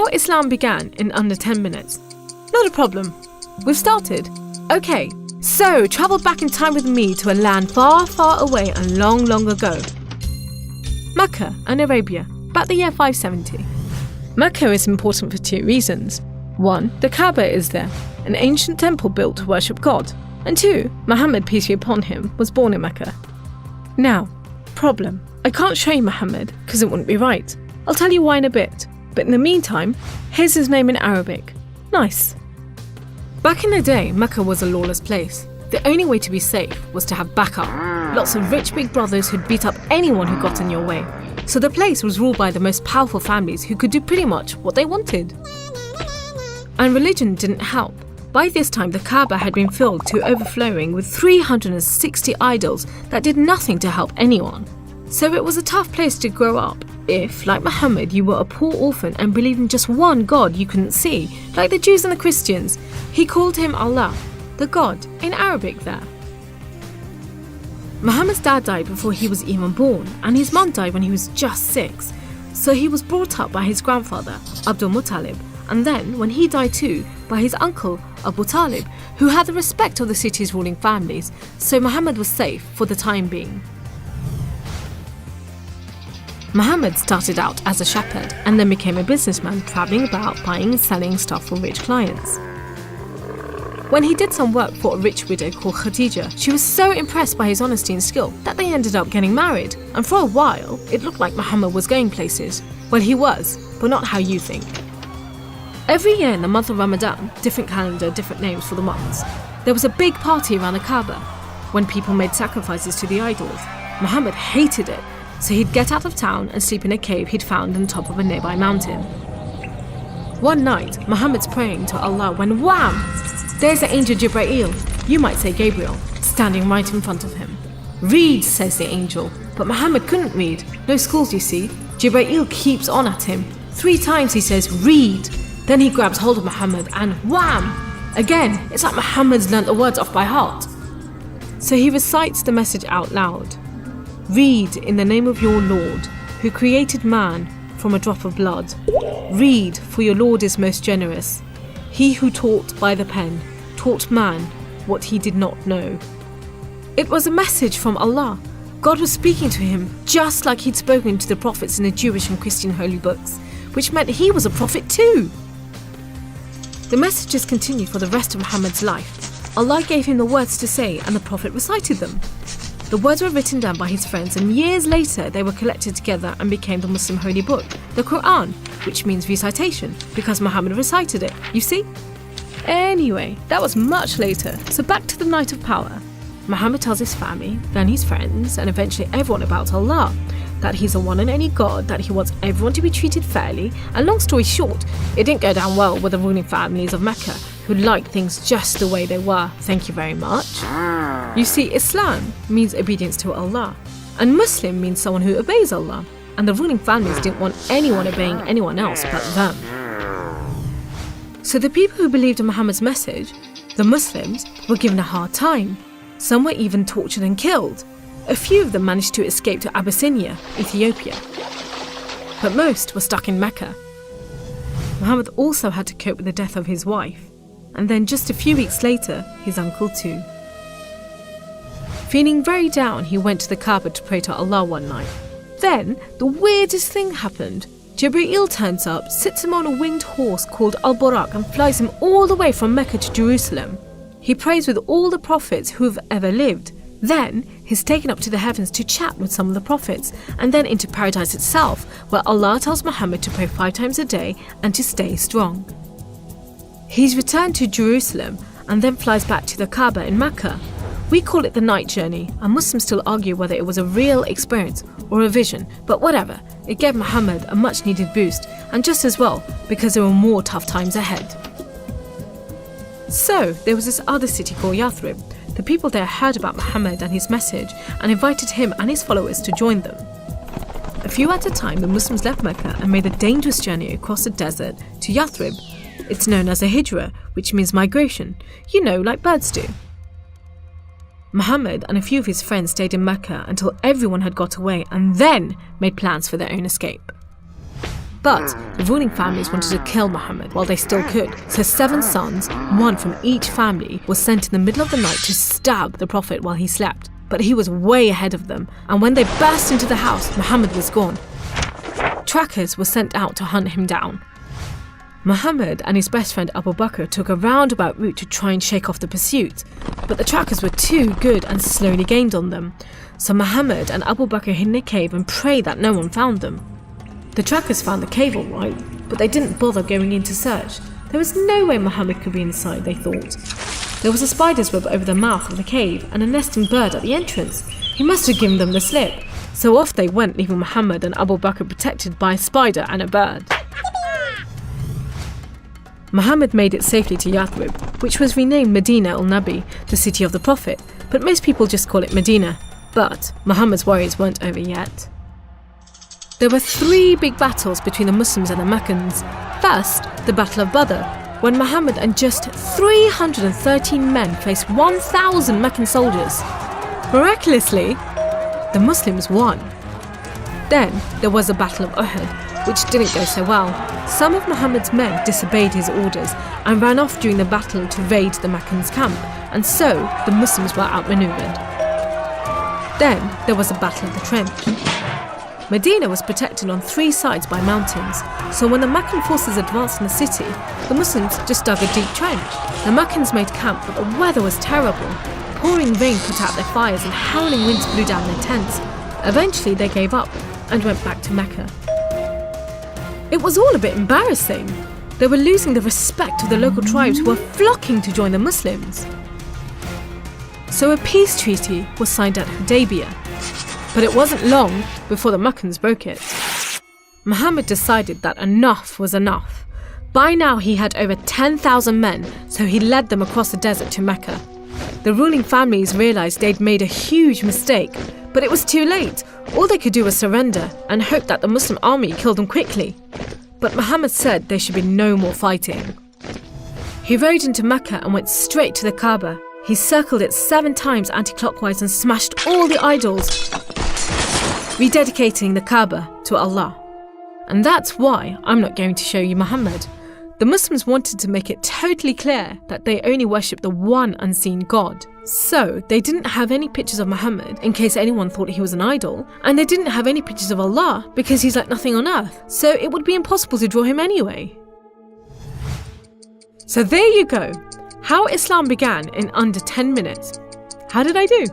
How Islam began in under 10 minutes. Not a problem. We've started. Okay, so travel back in time with me to a land far, far away and long, long ago. Mecca and Arabia, about the year 570. Mecca is important for 2 reasons. 1, the Kaaba is there, an ancient temple built to worship God. And 2, Muhammad, peace be upon him, was born in Mecca. Now, problem. I can't show you Muhammad because it wouldn't be right. I'll tell you why in a bit. But in the meantime, here's his name in Arabic. Nice. Back in the day, Mecca was a lawless place. The only way to be safe was to have backup. Lots of rich big brothers who'd beat up anyone who got in your way. So the place was ruled by the most powerful families who could do pretty much what they wanted. And religion didn't help. By this time, the Kaaba had been filled to overflowing with 360 idols that did nothing to help anyone. So it was a tough place to grow up if, like Muhammad, you were a poor orphan and believed in just one God you couldn't see, like the Jews and the Christians. He called him Allah, the God, in Arabic there. Muhammad's dad died before he was even born, and his mum died when he was just 6. So he was brought up by his grandfather, Abdul Muttalib, and then, when he died too, by his uncle, Abu Talib, who had the respect of the city's ruling families, so Muhammad was safe for the time being. Muhammad started out as a shepherd and then became a businessman, travelling about buying and selling stuff for rich clients. When he did some work for a rich widow called Khadija, she was so impressed by his honesty and skill that they ended up getting married, and for a while it looked like Muhammad was going places. Well, he was, but not how you think. Every year in the month of Ramadan, different calendar, different names for the months, there was a big party around the Kaaba when people made sacrifices to the idols. Muhammad hated it, so he'd get out of town and sleep in a cave he'd found on top of a nearby mountain. One night, Muhammad's praying to Allah when wham! There's the angel Jibreel, you might say Gabriel, standing right in front of him. Read, says the angel, but Muhammad couldn't read. No schools, you see. Jibreel keeps on at him. 3 times he says, read. Then he grabs hold of Muhammad and wham! Again, it's like Muhammad's learnt the words off by heart. So he recites the message out loud. Read in the name of your Lord, who created man from a drop of blood. Read, for your Lord is most generous. He who taught by the pen, taught man what he did not know. It was a message from Allah. God was speaking to him just like he'd spoken to the prophets in the Jewish and Christian holy books, which meant he was a prophet too. The messages continued for the rest of Muhammad's life. Allah gave him the words to say and the prophet recited them. The words were written down by his friends, and years later they were collected together and became the Muslim holy book, the Quran, which means recitation, because Muhammad recited it, you see? Anyway, that was much later, so back to the night of power. Muhammad tells his family, then his friends, and eventually everyone about Allah, that he's the one and only God, that he wants everyone to be treated fairly, and long story short, it didn't go down well with the ruling families of Mecca, who liked things just the way they were, thank you very much. You see, Islam means obedience to Allah, and Muslim means someone who obeys Allah, and the ruling families didn't want anyone obeying anyone else but them. So the people who believed in Muhammad's message, the Muslims, were given a hard time. Some were even tortured and killed. A few of them managed to escape to Abyssinia, Ethiopia. But most were stuck in Mecca. Muhammad also had to cope with the death of his wife, and then just a few weeks later, his uncle too. Feeling very down, he went to the Kaaba to pray to Allah one night. Then, the weirdest thing happened. Jibreel turns up, sits him on a winged horse called Al-Buraq and flies him all the way from Mecca to Jerusalem. He prays with all the prophets who have ever lived. Then, he's taken up to the heavens to chat with some of the prophets, and then into paradise itself, where Allah tells Muhammad to pray 5 times a day and to stay strong. He's returned to Jerusalem and then flies back to the Kaaba in Mecca. We call it the night journey, and Muslims still argue whether it was a real experience or a vision, but whatever, it gave Muhammad a much needed boost, and just as well, because there were more tough times ahead. So, there was this other city called Yathrib. The people there heard about Muhammad and his message and invited him and his followers to join them. A few at a time, the Muslims left Mecca and made a dangerous journey across the desert to Yathrib. It's known as a hijra, which means migration, like birds do. Muhammad and a few of his friends stayed in Mecca until everyone had got away and then made plans for their own escape. But the ruling families wanted to kill Muhammad while they still could, so 7 sons, one from each family, were sent in the middle of the night to stab the Prophet while he slept. But he was way ahead of them, and when they burst into the house, Muhammad was gone. Trackers were sent out to hunt him down. Muhammad and his best friend Abu Bakr took a roundabout route to try and shake off the pursuit, but the trackers were too good and slowly gained on them. So Muhammad and Abu Bakr hid in a cave and prayed that no one found them. The trackers found the cave all right, but they didn't bother going in to search. There was no way Muhammad could be inside, they thought. There was a spider's web over the mouth of the cave and a nesting bird at the entrance. He must have given them the slip. So off they went, leaving Muhammad and Abu Bakr protected by a spider and a bird. Muhammad made it safely to Yathrib, which was renamed Medina al-Nabi, the city of the Prophet, but most people just call it Medina. But Muhammad's worries weren't over yet. There were 3 big battles between the Muslims and the Meccans. First, the Battle of Badr, when Muhammad and just 313 men faced 1,000 Meccan soldiers. Miraculously, the Muslims won. Then there was the Battle of Uhud, which didn't go so well. Some of Muhammad's men disobeyed his orders and ran off during the battle to raid the Meccans' camp, and so the Muslims were outmaneuvered. Then there was the Battle of the Trench. Medina was protected on 3 sides by mountains, so when the Meccan forces advanced in the city, the Muslims just dug a deep trench. The Meccans made camp, but the weather was terrible. Pouring rain put out their fires and howling winds blew down their tents. Eventually they gave up and went back to Mecca. It was all a bit embarrassing. They were losing the respect of the local tribes who were flocking to join the Muslims. So a peace treaty was signed at Hudaybiyah, but it wasn't long before the Meccans broke it. Muhammad decided that enough was enough. By now he had over 10,000 men, so he led them across the desert to Mecca. The ruling families realised they'd made a huge mistake, but it was too late. All they could do was surrender and hope that the Muslim army killed them quickly. But Muhammad said there should be no more fighting. He rode into Mecca and went straight to the Kaaba. He circled it 7 times anti-clockwise and smashed all the idols, rededicating the Kaaba to Allah. And that's why I'm not going to show you Muhammad. The Muslims wanted to make it totally clear that they only worship the one unseen God. So they didn't have any pictures of Muhammad in case anyone thought he was an idol, and they didn't have any pictures of Allah because he's like nothing on earth, so it would be impossible to draw him anyway. So there you go, how Islam began in under 10 minutes. How did I do?